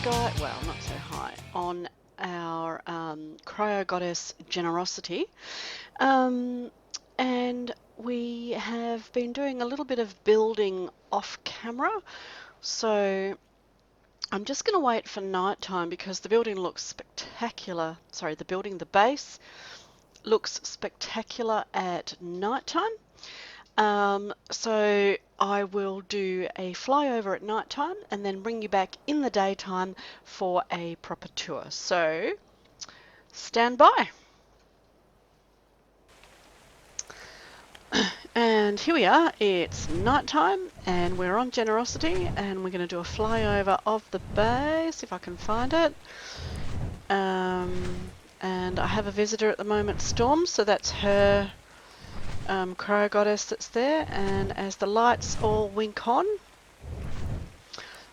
sky, well, not so high, on our cryo goddess Generosity. And we have been doing a little bit of building off camera. So I'm just going to wait for night time because the building looks spectacular. Sorry, the base looks spectacular at night time. So I will do a flyover at night time and then bring you back in the daytime for a proper tour. So stand by. And here we are, it's nighttime and we're on Generosity and we're going to do a flyover of the base if I can find it. And I have a visitor at the moment, Storm, so that's her cryo goddess that's there. And as the lights all wink on,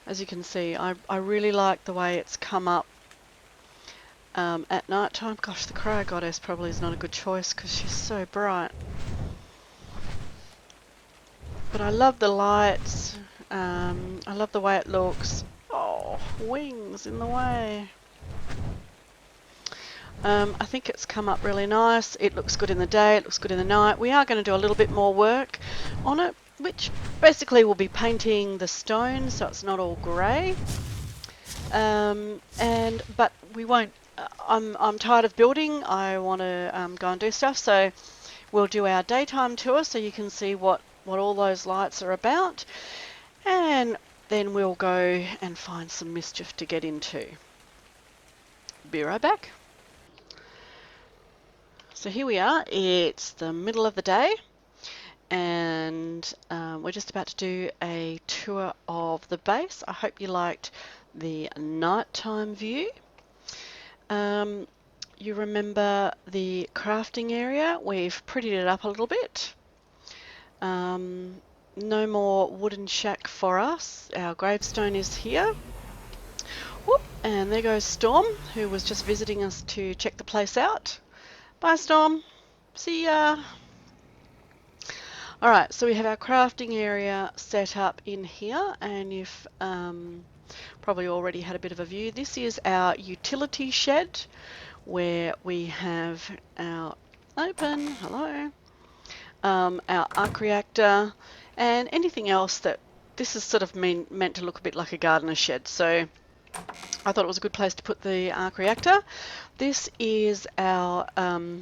as you can see, I really like the way it's come up at night time. Gosh, the cryo goddess probably is not a good choice because she's so bright. But I love the lights. I love the way it looks. Oh, wings in the way. I think it's come up really nice. It looks good in the day, it looks good in the night. We are going to do a little bit more work on it, which basically will be painting the stone so it's not all grey. But we won't. I'm tired of building. I want to go and do stuff. So we'll do our daytime tour so you can see what all those lights are about, and then we'll go and find some mischief to get into. Be right back. So here we are, it's the middle of the day and we're just about to do a tour of the base. I hope you liked the nighttime view. You remember the crafting area, we've prettied it up a little bit. No more wooden shack for us, our gravestone is here. Whoop, and there goes Storm, who was just visiting us to check the place out. Bye, Storm. See ya. Alright, so we have our crafting area set up in here, and you've probably already had a bit of a view. This is our utility shed, where we have our our arc reactor, and anything else that this is sort of meant to look a bit like a gardener shed. So I thought it was a good place to put the arc reactor. This is our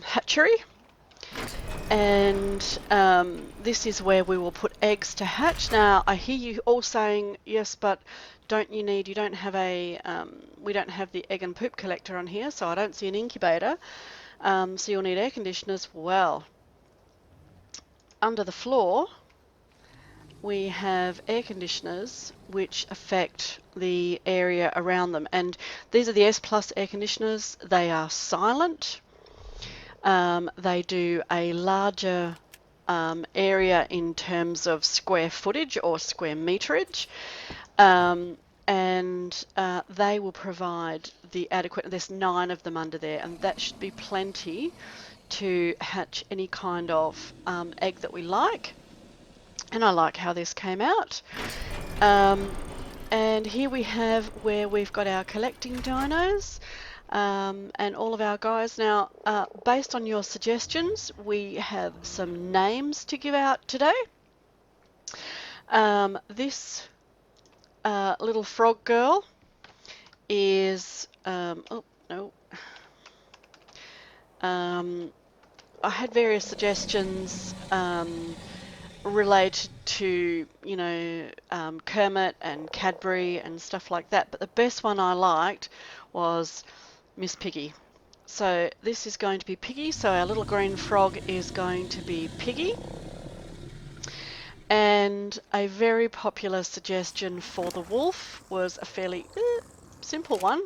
hatchery, and this is where we will put eggs to hatch. Now I hear you all saying, yes, but you don't have a, we don't have the egg and poop collector on here, so I don't see an incubator, so you'll need air conditioners. Well, under the floor we have air conditioners which affect the area around them, and these are the S Plus air conditioners. They are silent. They do a larger area in terms of square footage or square meterage, and they will provide the adequate, there's 9 of them under there, and that should be plenty to hatch any kind of egg that we like. And I like how this came out. And here we have where we've got our collecting dinos and all of our guys. Now, based on your suggestions, we have some names to give out today. This little frog girl is, oh no, I had various suggestions related to, you know, Kermit and Cadbury and stuff like that, but the best one I liked was Miss Piggy. So this is going to be Piggy, so our little green frog is going to be Piggy. And a very popular suggestion for the wolf was a fairly simple one.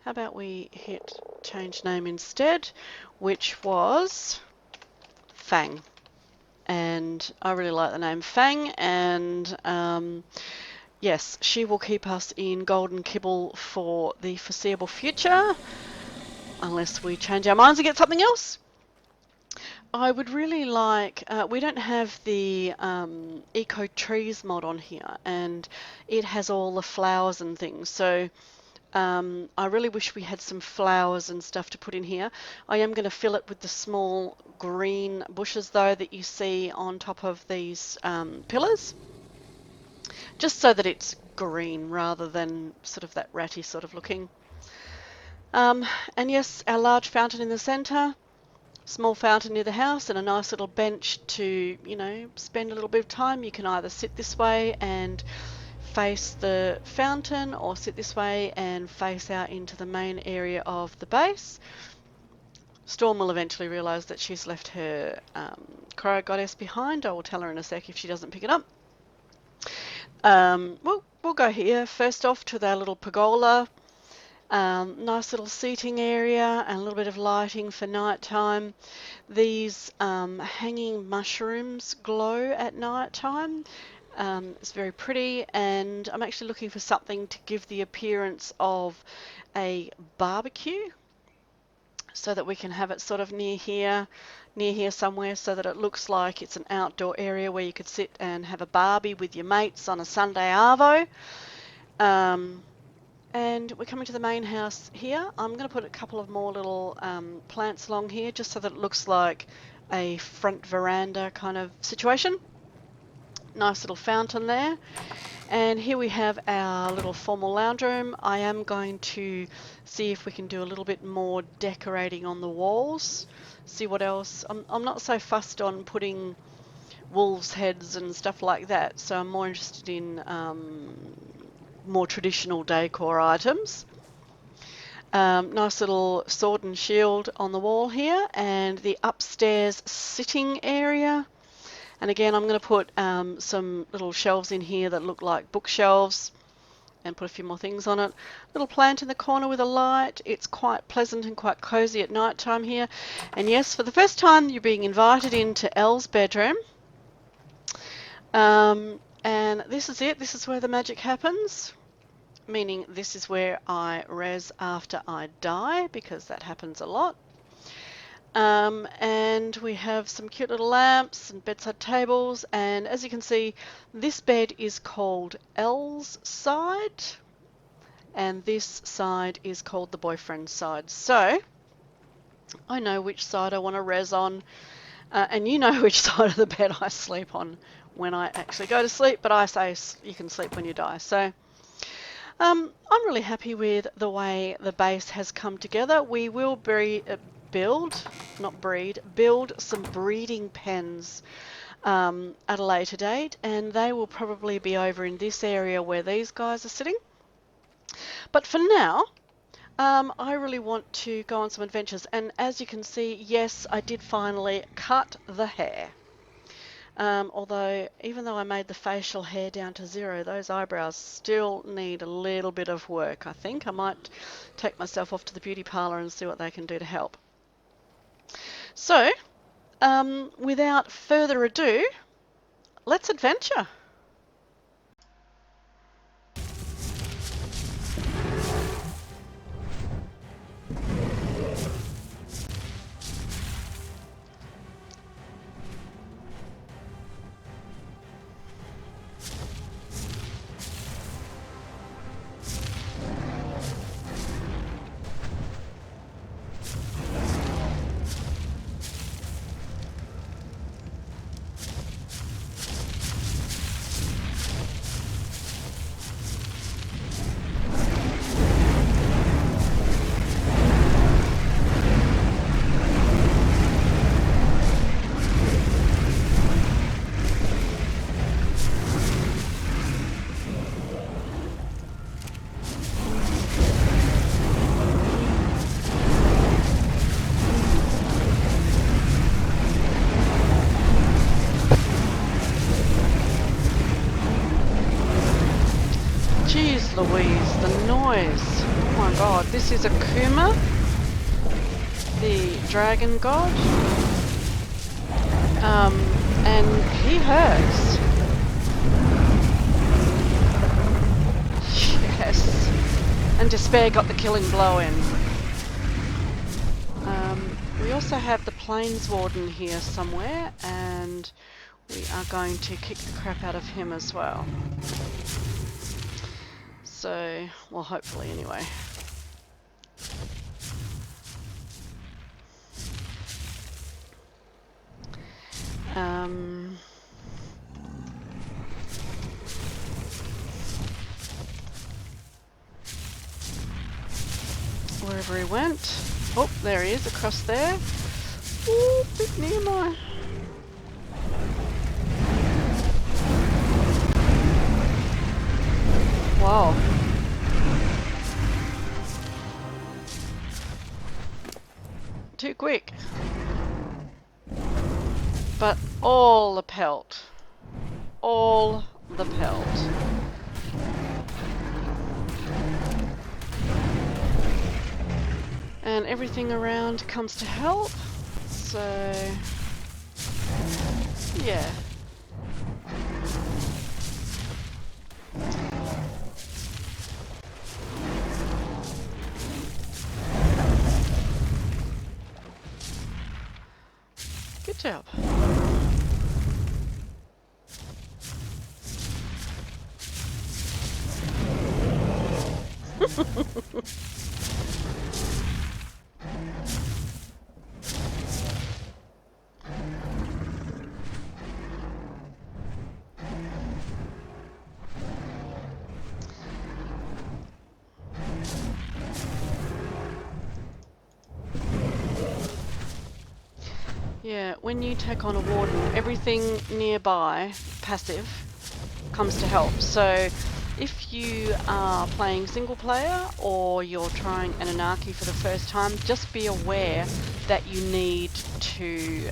How about we hit change name instead, which was Fang. And I really like the name Fang, and yes, she will keep us in golden kibble for the foreseeable future, unless we change our minds and get something else. I would really like, we don't have the Eco Trees mod on here, and it has all the flowers and things. So I really wish we had some flowers and stuff to put in here. I am going to fill it with the small green bushes though that you see on top of these pillars, just so that it's green rather than sort of that ratty sort of looking. And yes, our large fountain in the centre, small fountain near the house, and a nice little bench to, you know, spend a little bit of time. You can either sit this way and face the fountain, or sit this way and face out into the main area of the base. Storm will eventually realise that she's left her Cryo Goddess behind. I will tell her in a sec if she doesn't pick it up. We'll go here first off to their little pergola. Nice little seating area and a little bit of lighting for night time. These hanging mushrooms glow at night time. It's very pretty, and I'm actually looking for something to give the appearance of a barbecue, so that we can have it sort of near here somewhere, so that it looks like it's an outdoor area where you could sit and have a barbie with your mates on a Sunday arvo. And we're coming to the main house here. I'm going to put a couple of more little plants along here, just so that it looks like a front veranda kind of situation. Nice little fountain there. And here we have our little formal lounge room. I am going to see if we can do a little bit more decorating on the walls. See what else. I'm not so fussed on putting wolves' heads and stuff like that, so I'm more interested in more traditional decor items. Nice little sword and shield on the wall here, and the upstairs sitting area. And again, I'm going to put some little shelves in here that look like bookshelves, and put a few more things on it. Little plant in the corner with a light. It's quite pleasant and quite cozy at night time here. And yes, for the first time you're being invited into Elle's bedroom. And this is it. This is where the magic happens. Meaning this is where I res after I die, because that happens a lot. And we have some cute little lamps and bedside tables, and as you can see, this bed is called Elle's side, and this side is called the boyfriend's side. So I know which side I want to res on, and you know which side of the bed I sleep on when I actually go to sleep, but I say you can sleep when you die. So I'm really happy with the way the base has come together. We will build some breeding pens at a later date, and they will probably be over in this area where these guys are sitting. But for now, I really want to go on some adventures, and as you can see, yes, I did finally cut the hair. Although, even though I made the facial hair down to 0, those eyebrows still need a little bit of work, I think. I might take myself off to the beauty parlour and see what they can do to help. So, without further ado, let's adventure. Jeez Louise, the noise. Oh my god, this is a Kuma, the dragon god. And he hurts. Yes. And Despair got the killing blow in. We We also have the Plains Warden here somewhere, and we are going to kick the crap out of him as well. So, well, hopefully anyway. Wherever he went. Oh, there he is, across there. Ooh, bit near my... Wow. Too quick. But all the pelt. All the pelt. And everything around comes to help. So, yeah. Good job. Yeah, when you take on a warden, everything nearby, passive, comes to help. So if you are playing single player or you're trying Annunaki for the first time, just be aware that you need to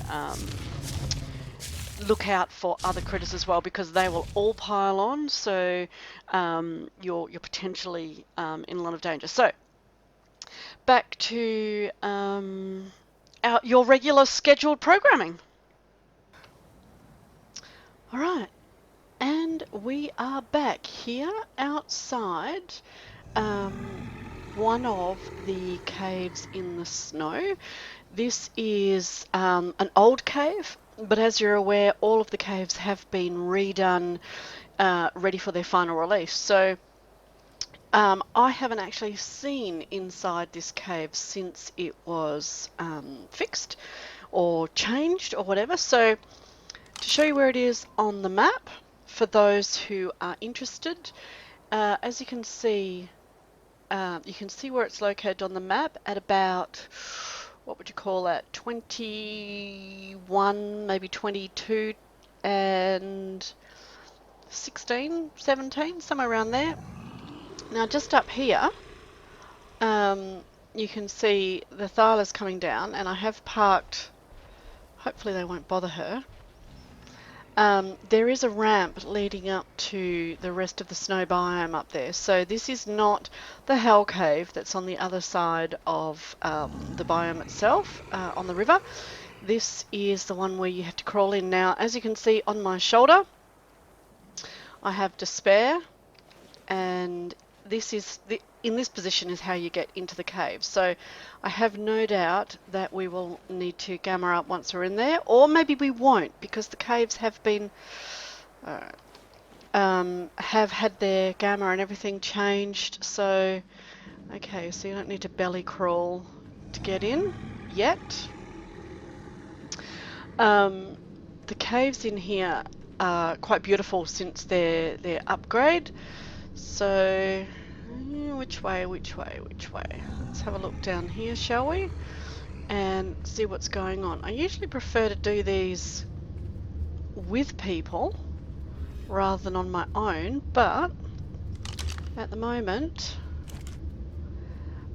look out for other critters as well, because they will all pile on, so you're potentially in a lot of danger. So back to your regular scheduled programming. All right, and we are back here outside one of the caves in the snow. This is an old cave, but as you're aware, all of the caves have been redone, ready for their final release. So I haven't actually seen inside this cave since it was fixed or changed or whatever. So to show you where it is on the map, for those who are interested, as you can see where it's located on the map at about, what would you call that, 21, maybe 22 and 16, 17, somewhere around there. Now just up here, you can see the Thyla's coming down, and I have parked, hopefully they won't bother her. There is a ramp leading up to the rest of the snow biome up there. So this is not the Hell Cave that's on the other side of the biome itself, on the river. This is the one where you have to crawl in. Now, as you can see on my shoulder, I have Despair, and this is in this position is how you get into the cave. So I have no doubt that we will need to gamma up once we're in there, or maybe we won't, because the caves have been have had their gamma and everything changed. So okay, so you don't need to belly crawl to get in yet. The caves in here are quite beautiful since their upgrade. So, which way? Let's have a look down here, shall we? And see what's going on. I usually prefer to do these with people rather than on my own, but at the moment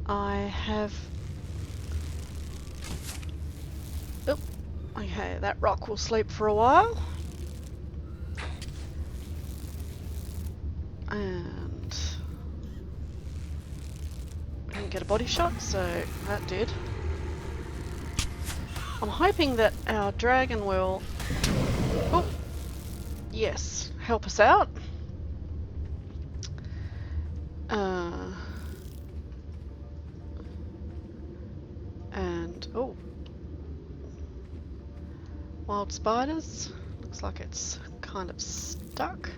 I have... Oh, okay, that rock will sleep for a while. And I didn't get a body shot, so that did. I'm hoping that our dragon will, oh, yes, help us out. And, oh, Wild spiders. Looks like it's kind of stuck.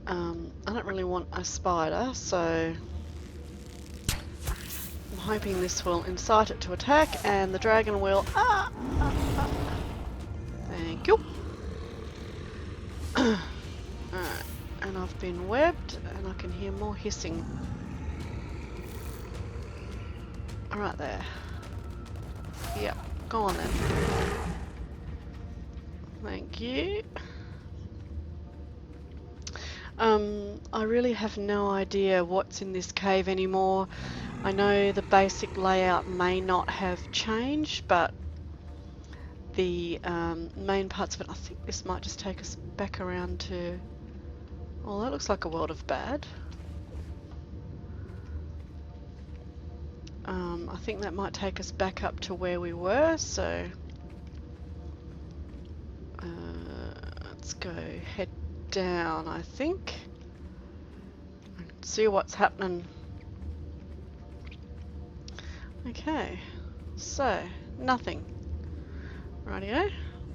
I don't really want a spider, so I'm hoping this will incite it to attack, and the dragon will... Thank you. Alright, and I've been webbed, and I can hear more hissing. Alright there. Yep, go on then. Thank you. I really have no idea what's in this cave anymore. I know the basic layout may not have changed, but the main parts of it, I think this might just take us back around to... Well, that looks like a world of bad. I think that might take us back up to where we were, so... let's go head down, I think. See what's happening. Okay, so nothing. Rightio.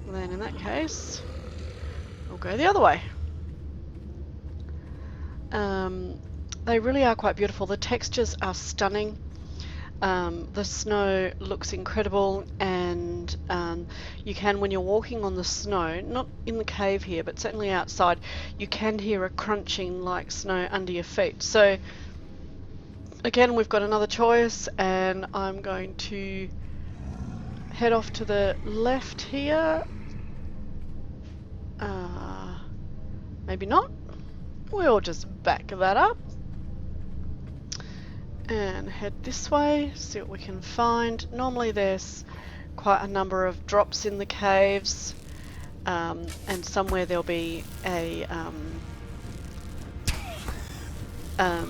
Then in that case, we'll go the other way. They really are quite beautiful. The textures are stunning. The snow looks incredible, and you can, when you're walking on the snow, not in the cave here, but certainly outside, you can hear a crunching like snow under your feet. So again, we've got another choice, and I'm going to head off to the left here. Maybe not. We'll just back that up and head this way, see what we can find. Normally there's quite a number of drops in the caves, and somewhere there'll be a thank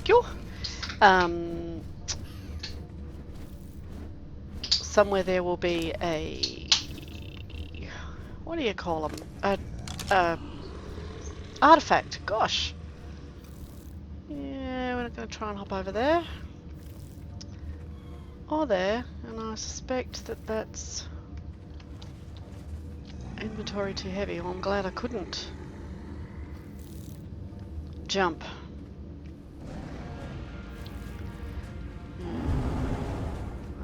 you. Somewhere there will be a, what do you call them? A artifact. Gosh. Yeah, we're not going to try and hop over there. Or there, and I suspect that that's inventory too heavy. Well, I'm glad I couldn't jump.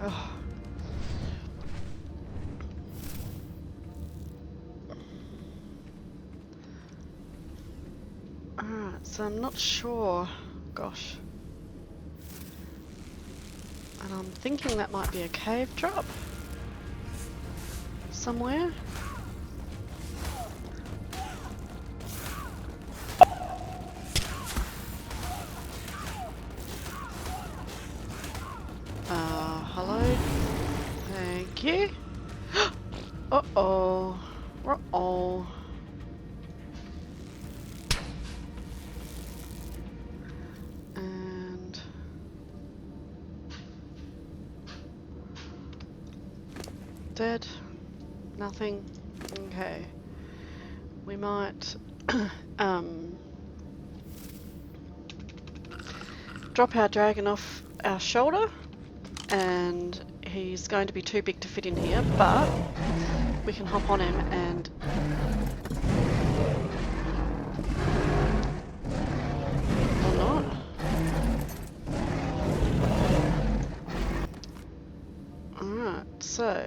Oh. Alright, so I'm not sure. Gosh. And I'm thinking that might be a cave drop somewhere. Hello. Thank you. Uh-oh. Uh-oh. And dead. Nothing. Okay. We might drop our dragon off our shoulder, and he's going to be too big to fit in here, but we can hop on him and or not. Alright, so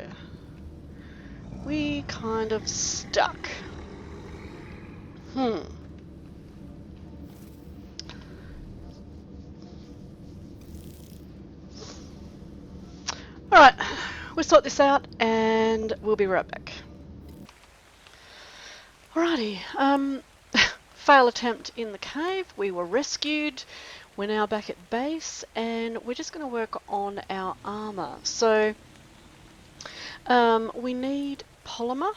we kind of stuck. Alright, we'll sort this out and we'll be right back. Alrighty, fail attempt in the cave. We were rescued. We're now back at base, and we're just going to work on our armour. So we need polymer,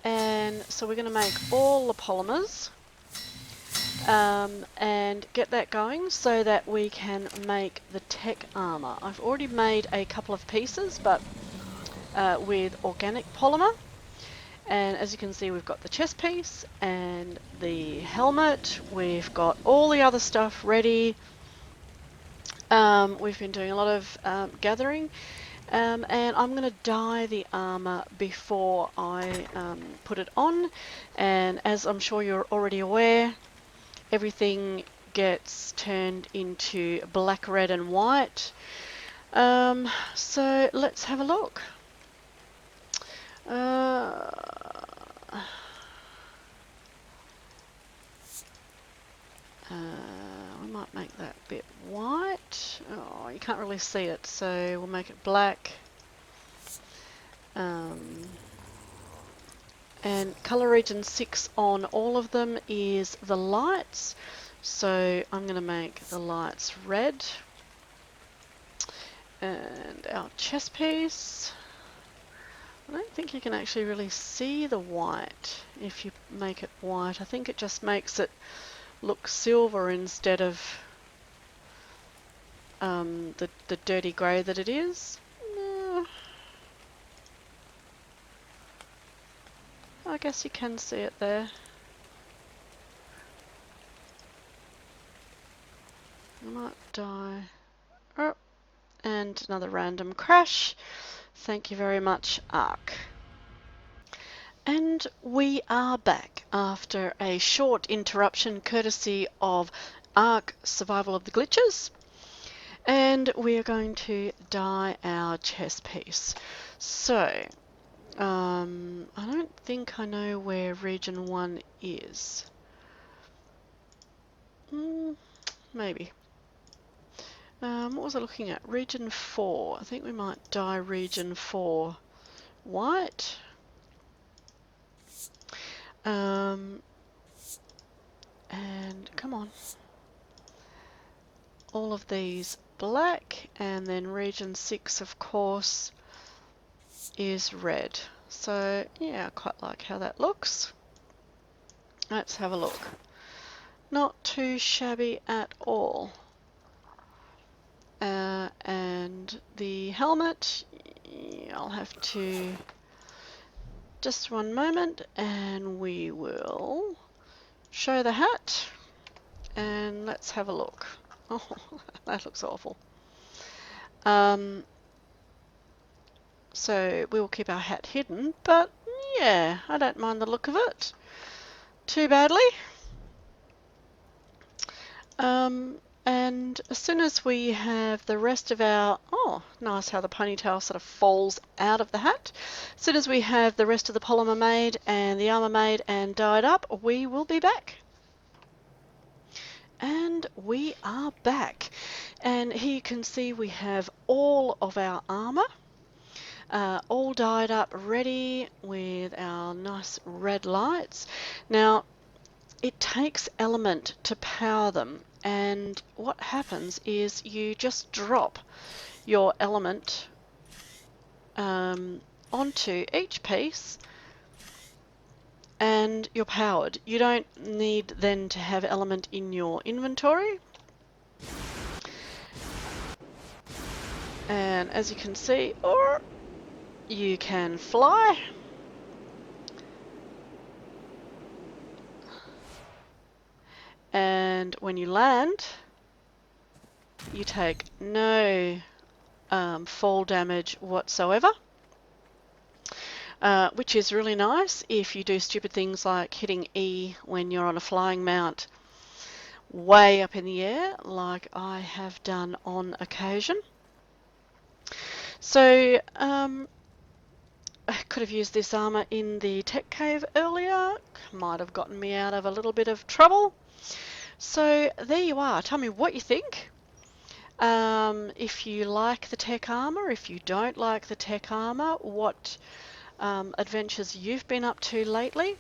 and so we're going to make all the polymers and get that going so that we can make the tech armour. I've already made a couple of pieces, but with organic polymer. And as you can see, we've got the chest piece and the helmet. We've got all the other stuff ready. We've been doing a lot of gathering, and I'm going to dye the armor before I put it on. And as I'm sure you're already aware, everything gets turned into black, red, and white. So let's have a look. We might make that bit white. Oh, you can't really see it, so we'll make it black. And color region 6 on all of them is the lights. So I'm going to make the lights red. And our chest piece. I don't think you can actually really see the white if you make it white. I think it just makes it look silver instead of the dirty grey that it is. I guess you can see it there. I might dye. Oh, and another random crash. Thank you very much, Arc. And we are back after a short interruption courtesy of Arc Survival of the Glitches. And we are going to dye our chest piece. So, I don't think I know where region 1 is. Maybe. What was I looking at? Region 4. I think we might dye region 4 white. And come on. All of these black, and then region 6, of course, is red. So, yeah, I quite like how that looks. Let's have a look. Not too shabby at all. And the helmet, I'll have to just one moment and we will show the hat and let's have a look. Oh, that looks awful. So we will keep our hat hidden, but yeah, I don't mind the look of it too badly. And as soon as we have the rest of our, oh, nice how the ponytail sort of falls out of the hat. As soon as we have the rest of the polymer made and the armor made and dyed up, we will be back. And we are back. And here you can see we have all of our armor, all dyed up, ready with our nice red lights. Now, it takes element to power them, and what happens is you just drop your element onto each piece and you're powered. You don't need then to have element in your inventory. And as you can see, or you can fly. And when you land, you take no fall damage whatsoever, which is really nice if you do stupid things like hitting E when you're on a flying mount way up in the air, like I have done on occasion. So I could have used this armor in the tech cave earlier, might have gotten me out of a little bit of trouble. So there you are. Tell me what you think. If you like the tech armor, if you don't like the tech armor, what adventures you've been up to lately.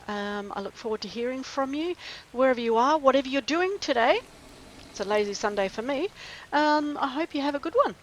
I look forward to hearing from you wherever you are, whatever you're doing today. It's a lazy Sunday for me. I hope you have a good one.